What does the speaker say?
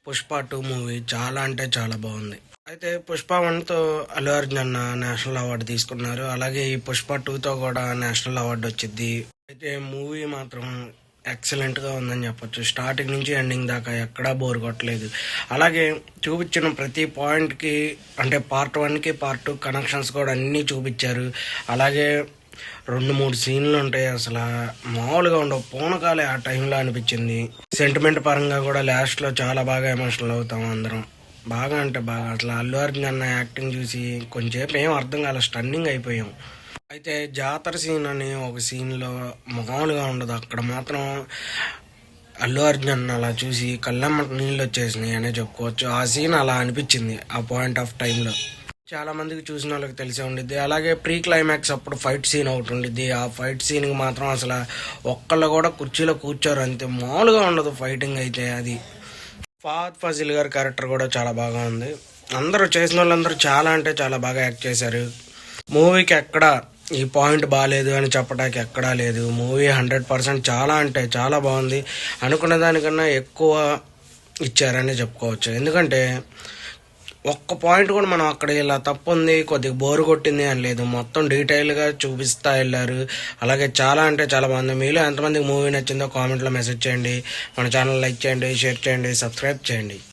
Pushpa 2 movie చాలా అంటే చాలా బాగుంది. అయితే పుష్ప 1తో అల్లు అర్జున్ అన్న నేషనల్ అవార్డు తీసుకున్నారు. అలాగే ఈ పుష్ప 2తో కూడా నేషనల్ అవార్డు వచ్చింది. అయితే మూవీ మాత్రం ఎక్సలెంట్గా ఉందని చెప్పొచ్చు. స్టార్టింగ్ నుంచి ఎండింగ్ దాకా ఎక్కడా బోర్ కొట్టలేదు. అలాగే చూపించిన ప్రతి పాయింట్కి అంటే పార్ట్ 1కి పార్ట్ 2 కనెక్షన్స్ కూడా అన్నీ చూపించారు. అలాగే 2-3 సీన్లు ఉంటాయి, అసలు మామూలుగా ఉండవు. పూనకాలే ఆ టైంలో అనిపించింది. సెంటిమెంట్ పరంగా కూడా లాస్ట్లో చాలా బాగా ఎమోషనల్ అవుతాం అందరం. బాగా అంటే బాగా అసలు అల్లు అర్జున్ అన్న యాక్టింగ్ చూసి కొంచెంసేపు ఏం అర్థం కాలే, స్టన్నింగ్ అయిపోయాం. అయితే జాతర సీన్ అని ఒక సీన్లో మామూలుగా ఉండదు. అక్కడ మాత్రం అల్లు అర్జున్ అన్న అలా చూసి కళ్ళమ్మకి నీళ్ళు వచ్చేసినాయి అనే చెప్పుకోవచ్చు. ఆ సీన్ అలా అనిపించింది ఆ పాయింట్ ఆఫ్ టైంలో. చాలా మందికి చూసిన వాళ్ళకి తెలిసే ఉండిద్ది. అలాగే ప్రీ క్లైమాక్స్ అప్పుడు ఫైట్ సీన్ ఒకటి ఉండిద్ది. ఆ ఫైట్ సీన్కి మాత్రం అసలు ఒక్కళ్ళు కూడా కుర్చీలో కూర్చోరు, అంతే మామూలుగా ఉండదు ఫైటింగ్ అయితే. అది ఫహద్ ఫాజిల్ గారి క్యారెక్టర్ కూడా చాలా బాగా ఉంది. అందరూ చేసిన వాళ్ళందరూ చాలా అంటే చాలా బాగా యాక్ట్ చేశారు. మూవీకి ఎక్కడ ఈ పాయింట్ బాగాలేదు అని చెప్పడానికి ఎక్కడా లేదు. మూవీ 100% చాలా అంటే చాలా బాగుంది. అనుకున్న దానికన్నా ఎక్కువ ఇచ్చారని చెప్పుకోవచ్చు. ఎందుకంటే ఒక్క పాయింట్ కూడా మనం అక్కడ ఇలా తప్పు ఉంది, కొద్దిగా బోరు కొట్టింది అని లేదు. మొత్తం డీటెయిల్గా చూపిస్తా వెళ్ళారు. అలాగే చాలా అంటే చాలా బాగుంది. మీలో ఎంతమందికి మూవీ నచ్చిందో కామెంట్లో మెసేజ్ చేయండి. మన ఛానల్ లైక్ చేయండి, షేర్ చేయండి, సబ్స్క్రైబ్ చేయండి.